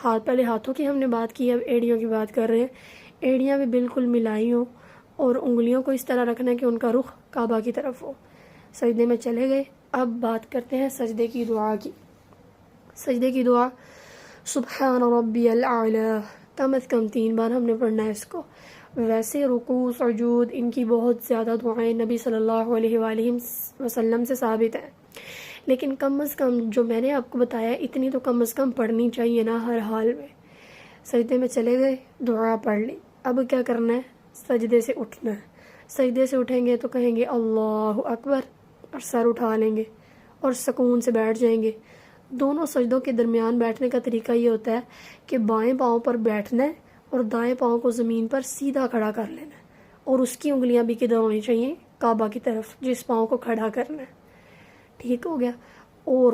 پہلے ہاتھوں کی ہم نے بات کی، اب ایڑیوں کی بات کر رہے ہیں۔ ایڑیاں بھی بالکل ملائی ہوں اور انگلیوں کو اس طرح رکھنا ہے کہ ان کا رخ کعبہ کی طرف ہو۔ سجدے میں چلے گئے۔ اب بات کرتے ہیں سجدے کی دعا کی۔ سجدے کی دعا سبحان ربی الاعلی کم از کم 3 بار ہم نے پڑھنا ہے اس کو۔ ویسے رکوع سجود ان کی بہت زیادہ دعائیں نبی صلی اللہ علیہ وآلہ وسلم سے ثابت ہیں، لیکن کم از کم جو میں نے آپ کو بتایا اتنی تو کم از کم پڑھنی چاہیے نا ہر حال میں۔ سجدے میں چلے گئے، دعا پڑھ لی۔ اب کیا کرنا ہے؟ سجدے سے اٹھنا ہے۔ سجدے سے اٹھیں گے تو کہیں گے اللہ اکبر اور سر اٹھا لیں گے اور سکون سے بیٹھ جائیں گے۔ دونوں سجدوں کے درمیان بیٹھنے کا طریقہ یہ ہوتا ہے کہ بائیں پاؤں پر بیٹھنا ہے اور دائیں پاؤں کو زمین پر سیدھا کھڑا کر لینا ہے، اور اس کی انگلیاں بھی کدھر ہونی چاہیے؟ کعبہ کی طرف، جس پاؤں کو کھڑا کرنا ہے۔ ٹھیک ہو گیا؟ اور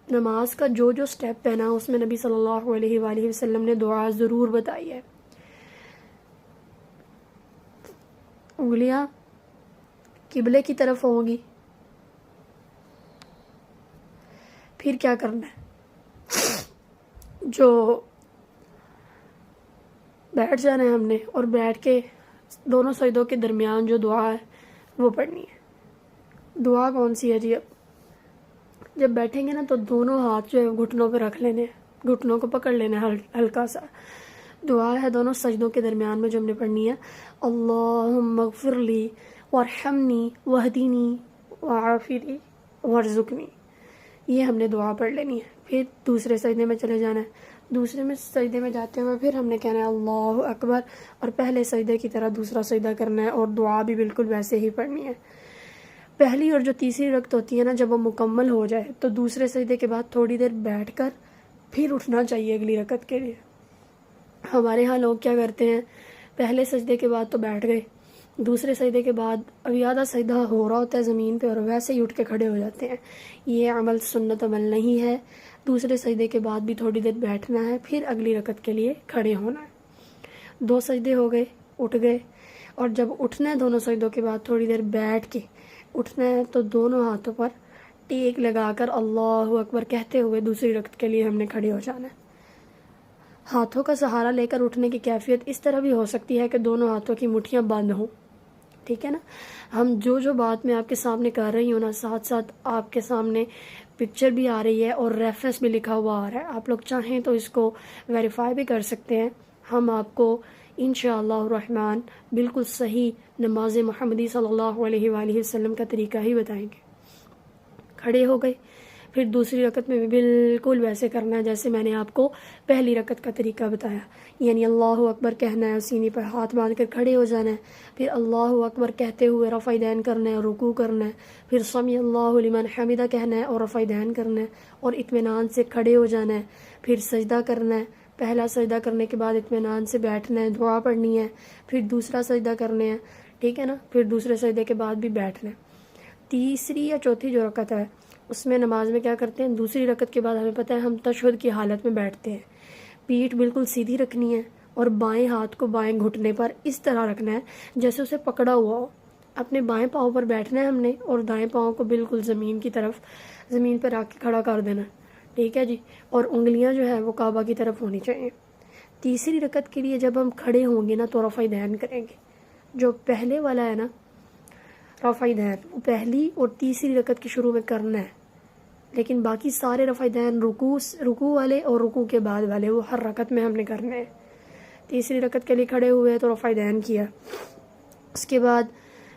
نماز کا جو جو سٹیپ ہے نا اس میں نبی صلی اللہ علیہ وآلہ وسلم نے دعا ضرور بتائی ہے۔ انگلیاں قبلے کی طرف ہوں گی۔ پھر کیا کرنا ہے؟ جو بیٹھ جانا ہے ہم نے، اور بیٹھ کے دونوں سجدوں کے درمیان جو دعا ہے وہ پڑھنی ہے۔ دعا کون سی ہے جی؟ اب جب بیٹھیں گے نا تو دونوں ہاتھ جو ہے گھٹنوں پہ رکھ لینے، گھٹنوں کو پکڑ لینا ہلکا سا۔ دعا ہے دونوں سجدوں کے درمیان میں جو ہم نے پڑھنی ہے، اللہم اغفر لی وارحمنی واہدینی وعافنی وارزقنی۔ یہ ہم نے دعا پڑھ لینی ہے۔ پھر دوسرے سجدے میں چلے جانا ہے۔ دوسرے میں سجدے میں جاتے ہوئے پھر ہم نے کہنا ہے اللہ اکبر، اور پہلے سجدے کی طرح دوسرا سجدہ کرنا ہے، اور دعا بھی بالکل ویسے ہی پڑھنی ہے۔ پہلی اور جو تیسری رکعت ہوتی ہے نا، جب وہ مکمل ہو جائے تو دوسرے سجدے کے بعد تھوڑی دیر بیٹھ کر پھر اٹھنا چاہیے اگلی رکعت کے لیے۔ ہمارے ہاں لوگ کیا کرتے ہیں، پہلے سجدے کے بعد تو بیٹھ گئے، دوسرے سجدے کے بعد ابھی آدھا سجدہ ہو رہا ہوتا ہے زمین پہ اور ویسے ہی اٹھ کے کھڑے ہو جاتے ہیں۔ یہ عمل سنت عمل نہیں ہے۔ دوسرے سجدے کے بعد بھی تھوڑی دیر بیٹھنا ہے، پھر اگلی رکعت کے لیے کھڑے ہونا ہے۔ 2 سجدے ہو گئے، اٹھ گئے، اور جب اٹھنا ہے دونوں سجدوں کے بعد تھوڑی دیر بیٹھ کے اٹھنا ہے تو دونوں ہاتھوں پر ٹیک لگا کر اللہ اکبر کہتے ہوئے دوسری رکعت کے لیے ہم نے کھڑے ہو جانا ہے۔ ہاتھوں کا سہارا لے کر اٹھنے کی کیفیت اس طرح بھی ہو سکتی ہے کہ دونوں ہاتھوں کی مٹھیاں بند ہوں۔ ٹھیک ہے نا؟ ہم جو بات میں آپ کے سامنے کر رہی ہوں نا، ساتھ ساتھ آپ کے سامنے پکچر بھی آ رہی ہے اور ریفرنس بھی لکھا ہوا آ رہا ہے۔ آپ لوگ چاہیں تو اس کو ویریفائی بھی کر سکتے ہیں۔ ہم آپ کو انشاءاللہ الرحمن بالکل صحیح نماز محمدی صلی اللہ علیہ وآلہ وسلم کا طریقہ ہی بتائیں گے۔ کھڑے ہو گئے، پھر دوسری رکعت میں بھی بالکل ویسے کرنا ہے جیسے میں نے آپ کو پہلی رکعت کا طریقہ بتایا، یعنی اللہ اکبر کہنا ہے اور سینے پر ہاتھ باندھ کر کھڑے ہو جانا ہے، پھر اللہ اکبر کہتے ہوئے رفع دین کرنا ہے اور رکوع کرنا ہے، پھر سمیع اللہ لمن حمدہ کہنا ہے اور رفع دین کرنا ہے اور اطمینان سے کھڑے ہو جانا ہے، پھر سجدہ کرنا ہے۔ پہلا سجدہ کرنے کے بعد اطمینان سے بیٹھنا ہے، دعا پڑھنی ہے، پھر دوسرا سجدہ کرنا ہے، ٹھیک ہے نا؟ پھر دوسرے سجدے کے بعد بھی بیٹھنا ہے۔ تیسری یا چوتھی جو رکعت ہے اس میں نماز میں کیا کرتے ہیں، دوسری رکعت کے بعد ہمیں پتہ ہے ہم تشہد کی حالت میں بیٹھتے ہیں۔ پیٹھ بالکل سیدھی رکھنی ہے اور بائیں ہاتھ کو بائیں گھٹنے پر اس طرح رکھنا ہے جیسے اسے پکڑا ہوا ہو۔ اپنے بائیں پاؤں پر بیٹھنا ہے ہم نے اور دائیں پاؤں کو بالکل زمین کی طرف، زمین پر رکھ کے کھڑا کر دینا، ٹھیک ہے جی؟ اور انگلیاں جو ہے وہ کعبہ کی طرف ہونی چاہیے۔ تیسری رکعت کے لیے جب ہم کھڑے ہوں گے نا تو رفع دین کریں گے۔ جو پہلے والا ہے نا رفع دین، وہ پہلی اور تیسری رکعت کی شروع میں کرنا ہے، لیکن باقی سارے رفع دین رکوع والے اور رکوع کے بعد والے وہ ہر رکعت میں ہم نے کرنے ہیں۔ تیسری رکعت کے لیے کھڑے ہوئے تو رفع دین کیا، اس کے بعد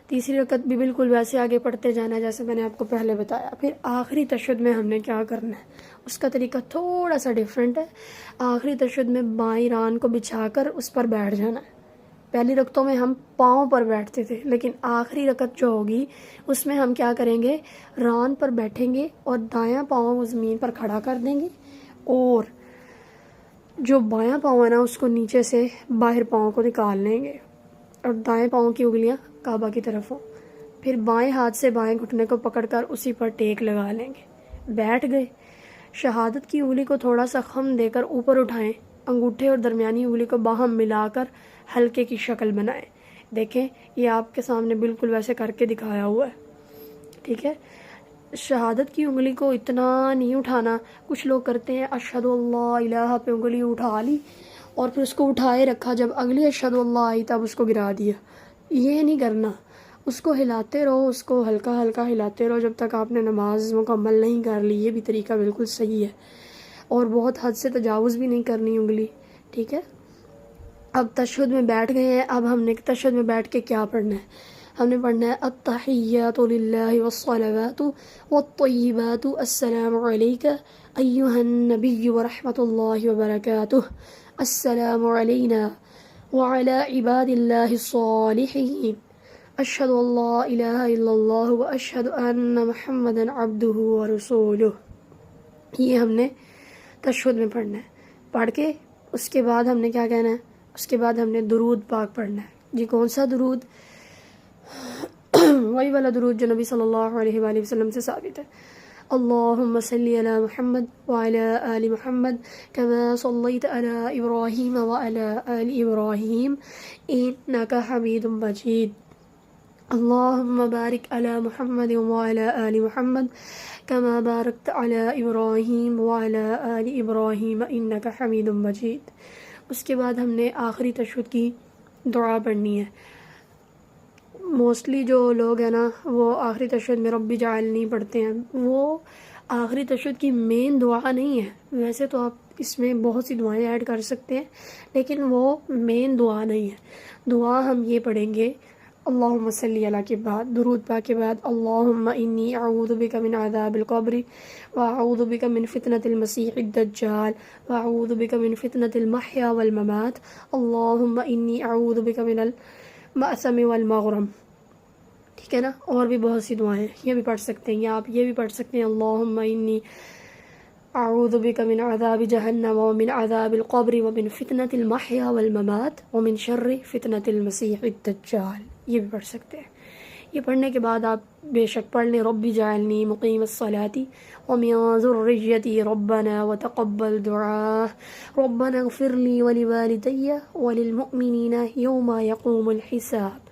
تیسری رکعت بھی بالکل ویسے آگے پڑھتے جانا ہے جیسے میں نے آپ کو پہلے بتایا۔ پھر آخری تشہد میں ہم نے کیا کرنا ہے اس کا طریقہ تھوڑا سا ڈیفرنٹ ہے۔ آخری تشہد میں بائیں ران کو بچھا کر اس پر بیٹھ جانا ہے۔ پہلی رکعتوں میں ہم پاؤں پر بیٹھتے تھے، لیکن آخری رکعت جو ہوگی اس میں ہم کیا کریں گے، ران پر بیٹھیں گے اور دایاں پاؤں زمین پر کھڑا کر دیں گے، اور جو بایاں پاؤں ہے نا اس کو نیچے سے باہر پاؤں کو نکال لیں گے اور دائیں پاؤں کی انگلیاں کعبہ کی طرف ہوں۔ پھر بائیں ہاتھ سے بائیں گھٹنے کو پکڑ کر اسی پر ٹیک لگا لیں گے، بیٹھ گئے۔ شہادت کی انگلی کو تھوڑا سا خم دے کر اوپر اٹھائیں، انگوٹھے اور درمیانی انگلی کو باہم ملا کر ہلکے کی شکل بنائیں۔ دیکھیں یہ آپ کے سامنے بالکل ویسے کر کے دکھایا ہوا ہے، ٹھیک ہے؟ شہادت کی انگلی کو اتنا نہیں اٹھانا. کچھ لوگ کرتے ہیں اشہد اللہ الہ پہ انگلی اٹھا لی اور پھر اس کو اٹھائے رکھا, جب اگلی اشہد اللہ آئی تب اس کو گرا دیا. یہ نہیں کرنا, اس کو ہلاتے رہو, اس کو ہلکا ہلکا ہلاتے رہو جب تک آپ نے نماز مکمل نہیں کر لی. یہ بھی طریقہ بالکل صحیح ہے, اور بہت حد سے تجاوز بھی نہیں کرنی انگلی, ٹھیک ہے. اب تشہد میں بیٹھ گئے ہیں. اب ہم نے تشہد میں بیٹھ کے کیا پڑھنا ہے؟ ہم نے پڑھنا ہے التحیات للہ والصلوات والطیبات السلام علیک ایہا النبی ورحمۃ اللہ وبرکاتہ السلام علینا وعلی عباد اللہ الصالحین اشہد ان لا الہ الا اللہ واشہد ان محمدا عبدہ ورسولہ. یہ ہم نے تشہد میں پڑھنا ہے. پڑھ کے اس کے بعد ہم نے کیا کہنا ہے؟ اس کے بعد ہم نے درود پاک پڑھنا ہے. جی کون سا درود؟ وہی والا درود جو نبی صلی اللہ علیہ وآلہ وسلم سے ثابت ہے. اللہم صلی علی محمد وعلی آل محمد کما صلیت علی ابراہیم وعلی آل ابراہیم انکا حمید مجید. اللہم بارک علی محمد وعلی آل محمد کما بارکت علی ابراہیم وعلی آل ابراہیم انکا حمید مجید. اس کے بعد ہم نے آخری تشہد کی دعا پڑھنی ہے. موسٹلی جو لوگ ہیں نا وہ آخری تشہد میں رب جعلنی پڑھتے ہیں. وہ آخری تشہد کی مین دعا نہیں ہے. ویسے تو آپ اس میں بہت سی دعائیں ایڈ کر سکتے ہیں, لیکن وہ مین دعا نہیں ہے. دعا ہم یہ پڑھیں گے اللہم صلی علی کے بعد, درود پاک کے بعد اللہم انی اعوذ بک من عذاب القبر واعوذ بک من فتنة المسیح الدجال واعوذ بک من فتنة المحیا والممات اللہم انی اعوذ بک من المأثم والمغرم. ٹھیک ہے نا. اور بھی بہت سی دعائیں یہ بھی پڑھ سکتے ہیں, یا آپ یہ بھی پڑھ سکتے ہیں اللہم انی اعوذ بک من عذاب جہنم ومن عذاب القبر ومن فتنة المحیا والممات ومن شر فتنة المسیح الدجال. یہ بھی پڑھ سکتے ہیں. یہ پڑھنے کے بعد آپ بے شک پڑھ لیں رب جعلنی مقیم الصلاة ومن ذریتی ربنا وتقبل دعاء ربنا اغفر لی ولوالدی وللمؤمنین یوم یقوم الحساب.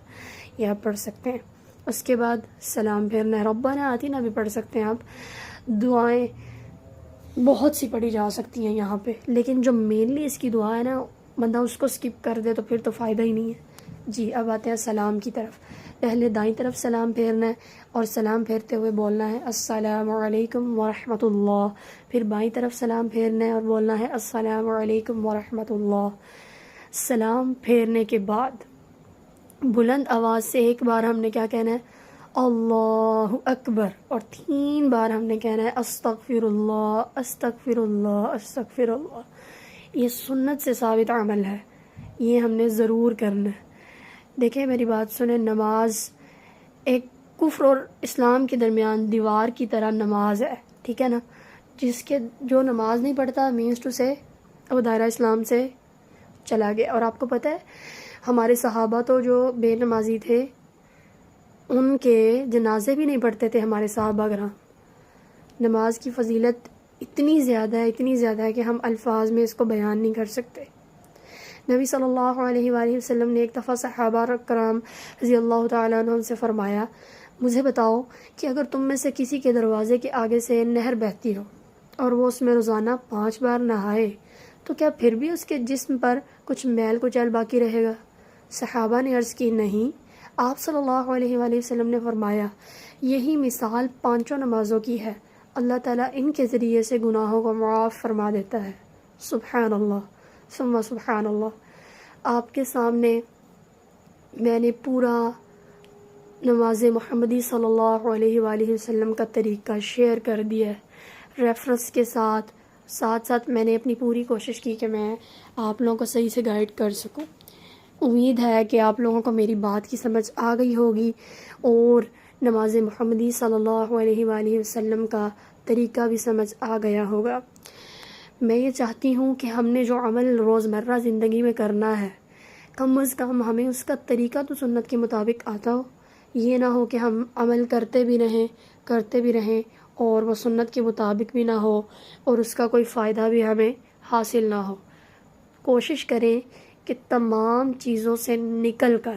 یہ آپ پڑھ سکتے ہیں. اس کے بعد سلام پھیرنا ہے. ربنا آتینا بھی پڑھ سکتے ہیں آپ. دعائیں بہت سی پڑھی جا سکتی ہیں یہاں پہ, لیکن جو مینلی اس کی دعا ہے نا, بندہ اس کو سکپ کر دے تو پھر تو فائدہ ہی نہیں ہے. جی اب آتے ہیں سلام کی طرف. پہلے دائیں طرف سلام پھیرنا ہے, اور سلام پھیرتے ہوئے بولنا ہے السلام علیکم ورحمۃ اللہ. پھر بائیں طرف سلام پھیرنا ہے اور بولنا ہے السلام علیکم ورحمۃ اللہ. سلام پھیرنے کے بعد بلند آواز سے ایک بار ہم نے کیا کہنا ہے اللہ اکبر, اور 3 بار ہم نے کہنا ہے استغفر اللہ استغفر اللہ استغفر اللہ. یہ سنت سے ثابت عمل ہے, یہ ہم نے ضرور کرنا ہے. دیکھیں میری بات سنیں, نماز ایک کفر اور اسلام کے درمیان دیوار کی طرح نماز ہے, ٹھیک ہے نا. جو نماز نہیں پڑھتا مینس ٹو سے وہ دائرہ اسلام سے چلا گیا. اور آپ کو پتہ ہے ہمارے صحابہ تو جو بے نمازی تھے ان کے جنازے بھی نہیں پڑھتے تھے ہمارے صحابہ کرام. نماز کی فضیلت اتنی زیادہ ہے کہ ہم الفاظ میں اس کو بیان نہیں کر سکتے. نبی صلی اللہ علیہ وآلہ وسلم نے ایک دفعہ صحابہ کرام رضی اللہ تعالیٰ عنہم سے فرمایا, مجھے بتاؤ کہ اگر تم میں سے کسی کے دروازے کے آگے سے نہر بہتی ہو اور وہ اس میں روزانہ 5 بار نہائے تو کیا پھر بھی اس کے جسم پر کچھ میل کچیل باقی رہے گا؟ صحابہ نے عرض کی نہیں. آپ صلی اللہ علیہ وآلہ وسلم نے فرمایا یہی مثال 5 نمازوں کی ہے, اللہ تعالیٰ ان کے ذریعے سے گناہوں کو معاف فرما دیتا ہے. سبحان اللہ ثم سبحان اللہ. آپ کے سامنے میں نے پورا نماز محمدی صلی اللہ علیہ وآلہ وسلم کا طریقہ شیئر کر دیا ہے ریفرنس کے ساتھ. ساتھ میں نے اپنی پوری کوشش کی کہ میں آپ لوگوں کو صحیح سے گائیڈ کر سکوں. امید ہے کہ آپ لوگوں کو میری بات کی سمجھ آ گئی ہوگی اور نماز محمدی صلی اللہ علیہ وآلہ وسلم کا طریقہ بھی سمجھ آ گیا ہوگا. میں یہ چاہتی ہوں کہ ہم نے جو عمل روزمرہ زندگی میں کرنا ہے کم از کم ہمیں اس کا طریقہ تو سنت کے مطابق آتا ہو. یہ نہ ہو کہ ہم عمل کرتے بھی رہیں اور وہ سنت کے مطابق بھی نہ ہو اور اس کا کوئی فائدہ بھی ہمیں حاصل نہ ہو. کوشش کریں کہ تمام چیزوں سے نکل کر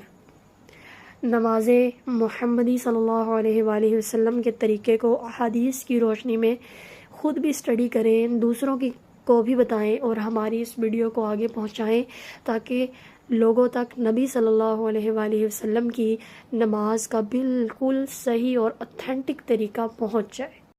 نماز محمدی صلی اللہ علیہ وآلہ وسلم کے طریقے کو احادیث کی روشنی میں خود بھی اسٹڈی کریں، دوسروں کو بھی بتائیں اور ہماری اس ویڈیو کو آگے پہنچائیں تاکہ لوگوں تک نبی صلی اللہ علیہ وآلہ وسلم کی نماز کا بالکل صحیح اور اتھینٹک طریقہ پہنچ جائے۔